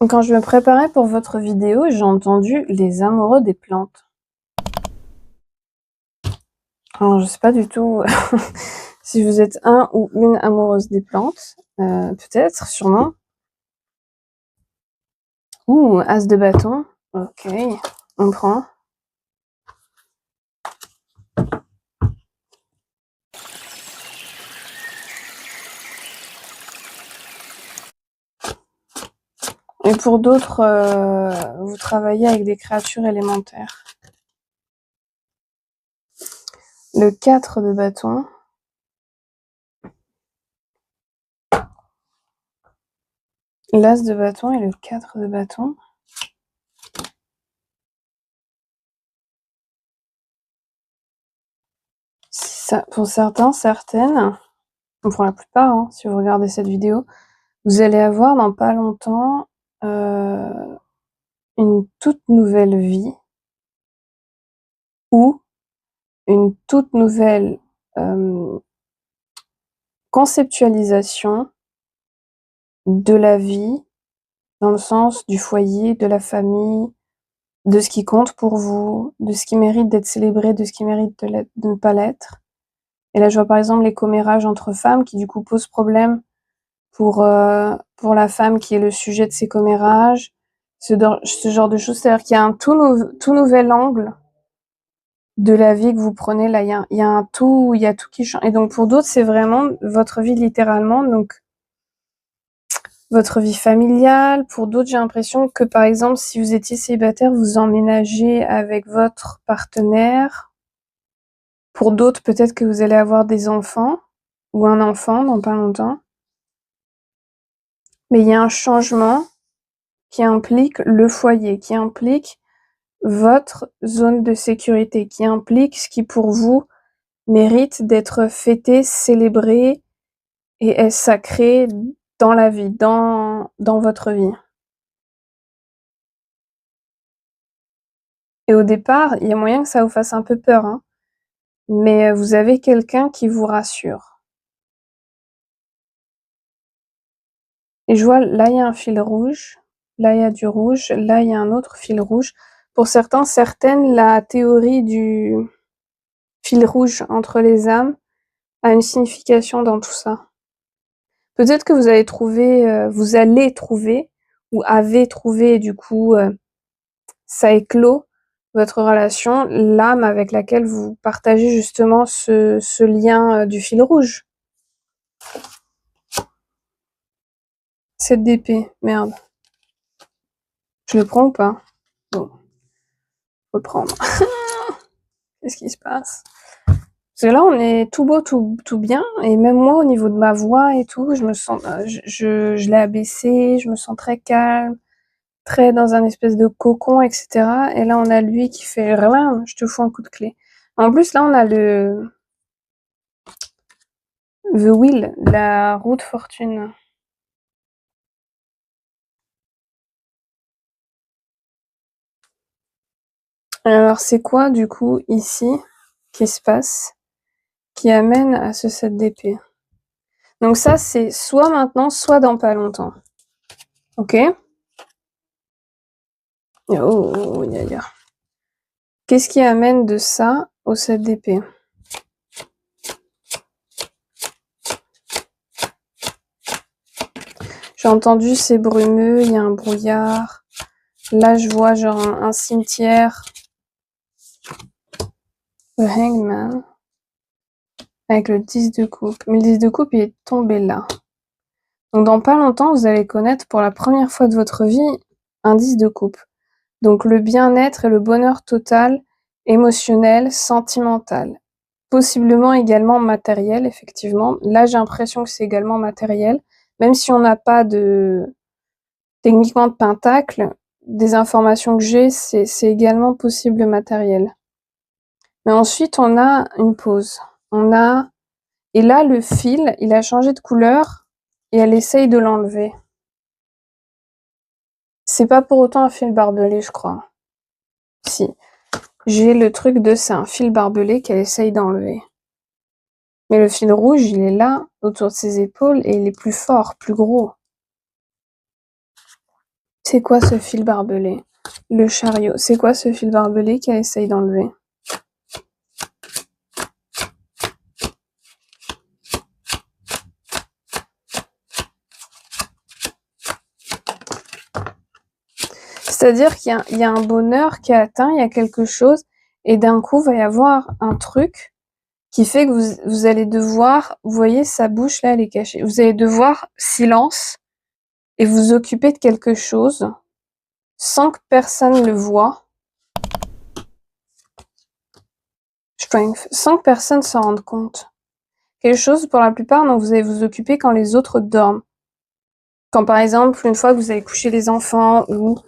Quand je me préparais pour votre vidéo, j'ai entendu les amoureux des plantes. Alors, je sais pas du tout si vous êtes un ou une amoureuse des plantes. Peut-être, sûrement. Ouh, as de bâton. Ok, on prend. Et pour d'autres, vous travaillez avec des créatures élémentaires. Le 4 de bâton. L'as de bâton et le 4 de bâton. Ça, pour certains, certaines, pour la plupart, hein, si vous regardez cette vidéo, vous allez avoir dans pas longtemps une toute nouvelle vie ou une toute nouvelle conceptualisation de la vie, dans le sens du foyer, de la famille, de ce qui compte pour vous, de ce qui mérite d'être célébré, de ce qui mérite de ne pas l'être. Et là, je vois par exemple les commérages entre femmes qui du coup posent problème pour la femme qui est le sujet de ces commérages, ce genre de choses. C'est-à-dire qu'il y a un tout nouvel angle de la vie que vous prenez. Là, il y a tout qui change. Et donc pour d'autres, c'est vraiment votre vie littéralement, donc votre vie familiale. Pour d'autres, j'ai l'impression que par exemple, si vous étiez célibataire, vous emménagez avec votre partenaire. Pour d'autres, peut-être que vous allez avoir des enfants ou un enfant dans pas longtemps. Mais il y a un changement qui implique le foyer, qui implique votre zone de sécurité, qui implique ce qui pour vous mérite d'être fêté, célébré et est sacré dans la vie, dans votre vie. Et au départ, il y a moyen que ça vous fasse un peu peur, hein, mais vous avez quelqu'un qui vous rassure. Et je vois, là, il y a un fil rouge, là, il y a du rouge, là, il y a un autre fil rouge. Pour certains, certaines, la théorie du fil rouge entre les âmes a une signification dans tout ça. Peut-être que vous allez trouver ou avez trouvé, du coup, ça éclot votre relation, l'âme avec laquelle vous partagez justement ce lien du fil rouge. 7 d'épée, merde. Je le prends ou pas? Bon, faut le prendre. Qu'est-ce qui se passe? Parce que là, on est tout beau, tout bien, et même moi, au niveau de ma voix et tout, je me sens, je l'ai abaissé, je me sens très calme, très dans un espèce de cocon, etc. Et là, on a lui qui fait rien, je te fous un coup de clé. En plus, là, on a The Wheel, la roue de fortune. Alors, c'est quoi, du coup, ici, qui se passe, qui amène à ce 7 d'épée? Donc ça, c'est soit maintenant, soit dans pas longtemps. Ok? Oh, ya. Qu'est-ce qui amène de ça au 7 d'épée? J'ai entendu c'est brumeux, il y a un brouillard. Là, je vois genre un cimetière. Le Hangman. Avec le 10 de coupe. Mais le 10 de coupe, il est tombé là. Donc dans pas longtemps, vous allez connaître pour la première fois de votre vie un 10 de coupe. Donc le bien-être et le bonheur total, émotionnel, sentimental. Possiblement également matériel, effectivement. Là, j'ai l'impression que c'est également matériel. Même si on n'a pas techniquement de pentacle, des informations que j'ai, c'est également possible matériel. Mais ensuite, on a une pause. Et là, le fil, il a changé de couleur et elle essaye de l'enlever. C'est pas pour autant un fil barbelé, je crois. Si. J'ai le truc de c'est un fil barbelé qu'elle essaye d'enlever. Mais le fil rouge, il est là, autour de ses épaules, et il est plus fort, plus gros. C'est quoi ce fil barbelé? Le chariot. C'est quoi ce fil barbelé qu'elle essaye d'enlever? C'est-à-dire qu'il y a un bonheur qui est atteint, il y a quelque chose, et d'un coup, va y avoir un truc qui fait que vous allez devoir, vous voyez, sa bouche là, elle est cachée. Vous allez devoir silence et vous occuper de quelque chose sans que personne le voie. Strength, sans que personne s'en rende compte. Quelque chose, pour la plupart, dont vous allez vous occuper quand les autres dorment. Quand par exemple, une fois que vous avez couché les enfants, ou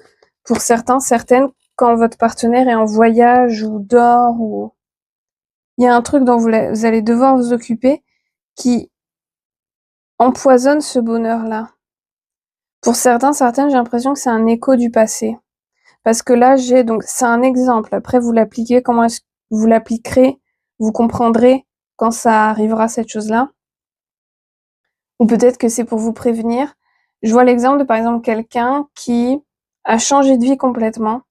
pour certains, certaines, quand votre partenaire est en voyage ou dort, ou il y a un truc dont vous allez devoir vous occuper qui empoisonne ce bonheur-là. Pour certains, certaines, j'ai l'impression que c'est un écho du passé. Parce que là, donc, c'est un exemple. Après, vous l'appliquez, comment est-ce que vous l'appliquerez, vous comprendrez quand ça arrivera, cette chose-là. Ou peut-être que c'est pour vous prévenir. Je vois l'exemple de, par exemple, quelqu'un qui a changé de vie complètement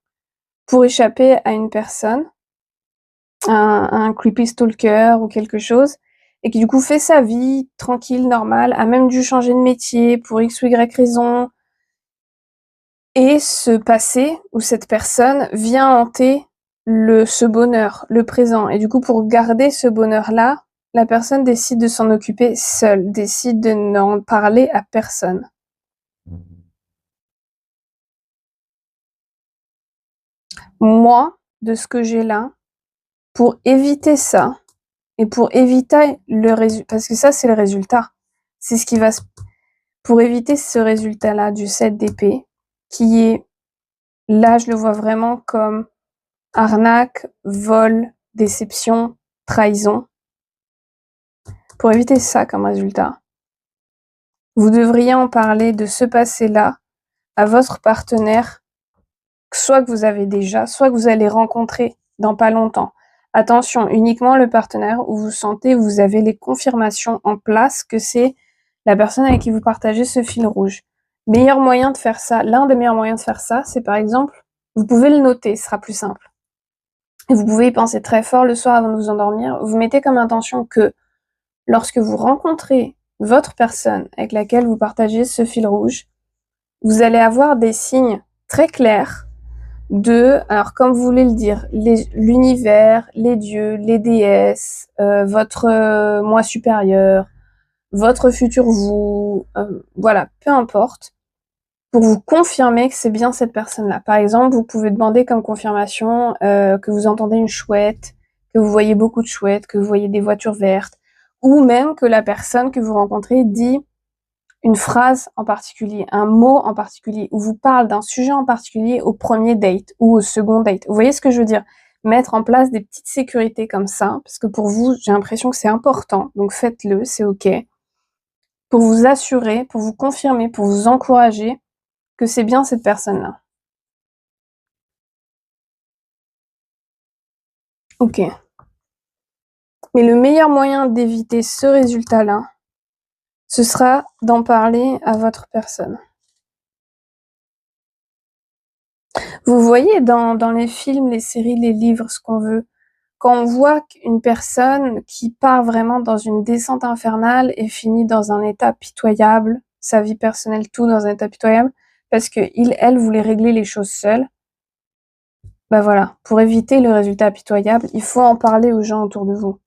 pour échapper à une personne, un creepy stalker ou quelque chose, et qui du coup fait sa vie tranquille, normale, a même dû changer de métier pour X ou Y raison, et ce passé ou cette personne vient hanter ce bonheur, le présent. Et du coup, pour garder ce bonheur-là, la personne décide de s'en occuper seule, décide de n'en parler à personne. Moi, de ce que j'ai là, pour éviter ça, et pour éviter le résultat, parce que ça, c'est le résultat. C'est ce qui va pour éviter ce résultat-là du 7 d'épée, qui est, là, je le vois vraiment comme arnaque, vol, déception, trahison. Pour éviter ça comme résultat, vous devriez en parler de ce passé-là à votre partenaire, soit que vous avez déjà, soit que vous allez rencontrer dans pas longtemps. Attention, uniquement le partenaire où vous sentez, vous avez les confirmations en place que c'est la personne avec qui vous partagez ce fil rouge. Meilleur moyen de faire ça, l'un des meilleurs moyens de faire ça, c'est par exemple, vous pouvez le noter, ce sera plus simple. Et vous pouvez y penser très fort le soir avant de vous endormir. Vous mettez comme intention que lorsque vous rencontrez votre personne avec laquelle vous partagez ce fil rouge, vous allez avoir des signes très clairs alors comme vous voulez le dire, l'univers, les dieux, les déesses, votre moi supérieur, votre futur vous, voilà, peu importe, pour vous confirmer que c'est bien cette personne-là. Par exemple, vous pouvez demander comme confirmation que vous entendez une chouette, que vous voyez beaucoup de chouettes, que vous voyez des voitures vertes, ou même que la personne que vous rencontrez dit une phrase en particulier, un mot en particulier, ou vous parle d'un sujet en particulier au premier date ou au second date. Vous voyez ce que je veux dire? Mettre en place des petites sécurités comme ça, parce que pour vous, j'ai l'impression que c'est important, donc faites-le, c'est ok. Pour vous assurer, pour vous confirmer, pour vous encourager que c'est bien cette personne-là. Ok. Mais le meilleur moyen d'éviter ce résultat-là, ce sera d'en parler à votre personne. Vous voyez dans les films, les séries, les livres, ce qu'on veut, quand on voit une personne qui part vraiment dans une descente infernale et finit dans un état pitoyable, sa vie personnelle, tout dans un état pitoyable, parce que elle voulait régler les choses seule, bah voilà, pour éviter le résultat pitoyable, il faut en parler aux gens autour de vous.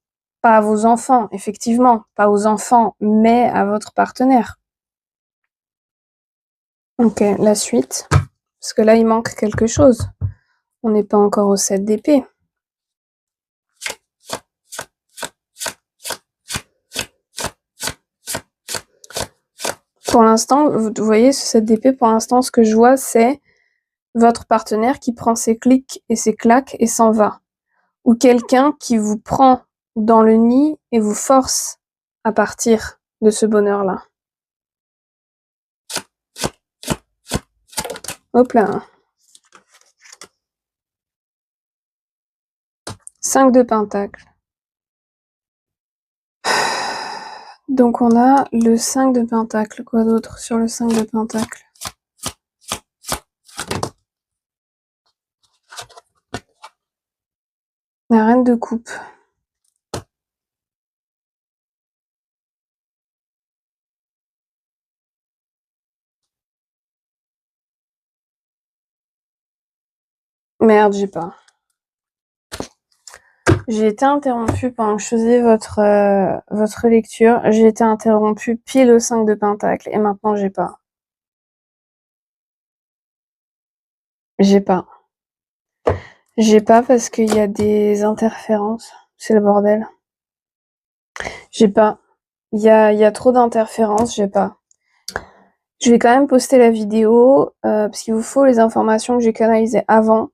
Pas à vos enfants, effectivement, pas aux enfants, mais à votre partenaire. Ok, la suite. Parce que là, il manque quelque chose. On n'est pas encore au 7 d'épée. Pour l'instant, vous voyez, ce 7 d'épée, pour l'instant, ce que je vois, c'est votre partenaire qui prend ses clics et ses claques et s'en va. Ou quelqu'un qui vous prend dans le nid et vous force à partir de ce bonheur-là. Hop là. 5 de pentacle. Donc on a le 5 de pentacle. Quoi d'autre sur le 5 de pentacle? La reine de coupe. Merde, j'ai pas. J'ai été interrompue pendant que je faisais votre lecture. J'ai été interrompue pile au 5 de Pentacle et maintenant j'ai pas. J'ai pas. J'ai pas parce qu'il y a des interférences. C'est le bordel. J'ai pas. Il y a trop d'interférences, j'ai pas. Je vais quand même poster la vidéo parce qu'il vous faut les informations que j'ai canalisées avant.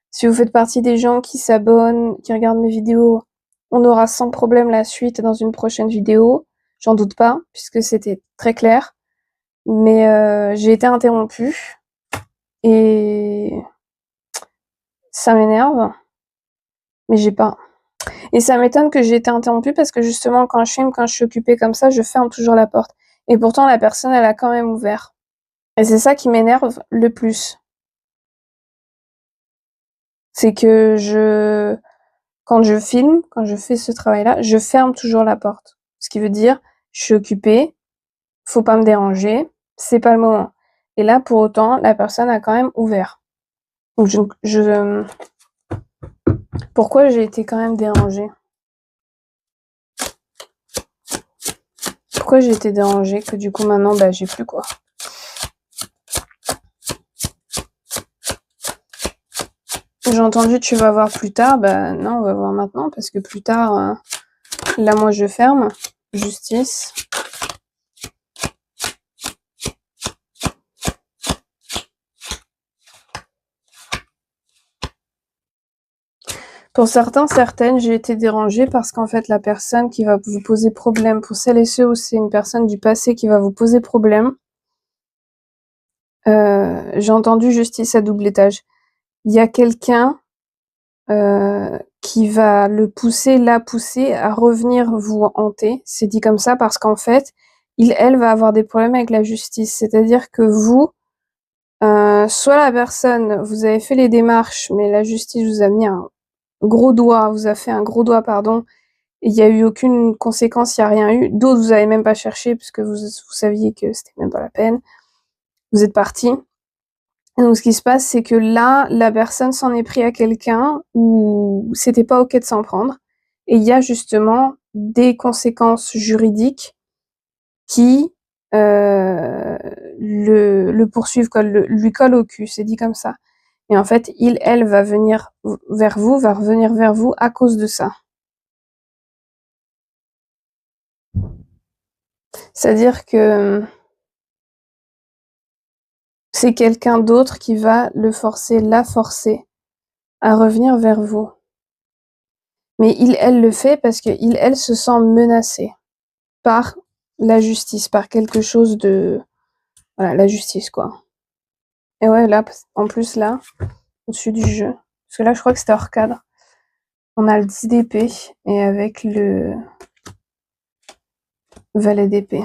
Si vous faites partie des gens qui s'abonnent, qui regardent mes vidéos, on aura sans problème la suite dans une prochaine vidéo. J'en doute pas, puisque c'était très clair. Mais j'ai été interrompue et ça m'énerve, mais j'ai pas. Et ça m'étonne que j'ai été interrompue parce que justement, quand je filme, quand je suis occupée comme ça, je ferme toujours la porte. Et pourtant, la personne, elle a quand même ouvert. Et c'est ça qui m'énerve le plus. C'est que quand je filme, quand je fais ce travail-là, je ferme toujours la porte. Ce qui veut dire, je suis occupée, faut pas me déranger, c'est pas le moment. Et là, pour autant, la personne a quand même ouvert. Donc pourquoi j'ai été quand même dérangée? Pourquoi j'ai été dérangée que du coup maintenant, bah j'ai plus quoi? J'ai entendu tu vas voir plus tard, bah non, on va voir maintenant parce que plus tard, là moi je ferme. Justice. Pour certains, certaines, j'ai été dérangée parce qu'en fait, la personne qui va vous poser problème, pour celles et ceux où c'est une personne du passé qui va vous poser problème, j'ai entendu justice à double étage. Il y a quelqu'un qui va le pousser, la pousser à revenir vous hanter. C'est dit comme ça parce qu'en fait, elle va avoir des problèmes avec la justice. C'est-à-dire que vous, soit la personne, vous avez fait les démarches, mais la justice vous a mis un gros doigt, vous a fait un gros doigt, pardon, et il n'y a eu aucune conséquence, il n'y a rien eu. D'autres, vous n'avez même pas cherché puisque vous saviez que c'était même pas la peine. Vous êtes parti. Et donc, ce qui se passe, c'est que là, la personne s'en est pris à quelqu'un où c'était pas ok de s'en prendre. Et il y a justement des conséquences juridiques qui le poursuivent, quoi, lui collent au cul, c'est dit comme ça. Et en fait, elle va venir vers vous, va revenir vers vous à cause de ça. C'est-à-dire que c'est quelqu'un d'autre qui va le forcer, la forcer à revenir vers vous. Mais elle le fait parce que elle se sent menacée par la justice, par quelque chose de... Voilà, la justice, quoi. Et ouais, là, en plus, là, au-dessus du jeu. Parce que là, je crois que c'était hors cadre. On a le 10 d'épée et avec le valet d'épée.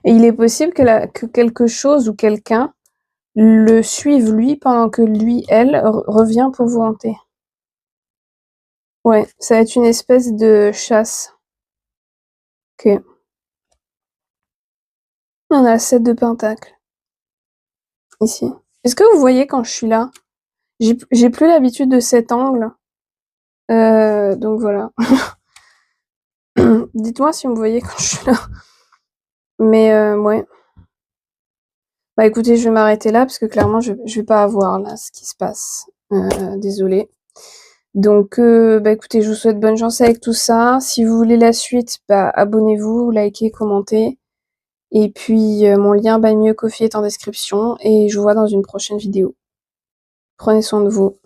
Et il est possible que quelque chose ou quelqu'un le suive lui pendant que lui, elle, revient pour vous hanter. Ouais, ça va être une espèce de chasse. Ok. On a 7 de pentacle. Ici. Est-ce que vous voyez quand je suis là? J'ai plus l'habitude de cet angle. Donc voilà. Dites-moi si vous me voyez quand je suis là. Mais ouais. Bah écoutez, je vais m'arrêter là parce que clairement, je vais pas avoir là ce qui se passe. Désolée. Donc bah écoutez, je vous souhaite bonne chance avec tout ça. Si vous voulez la suite, bah abonnez-vous, likez, commentez. Et puis mon lien Buy Me a Coffee est en description et je vous vois dans une prochaine vidéo. Prenez soin de vous.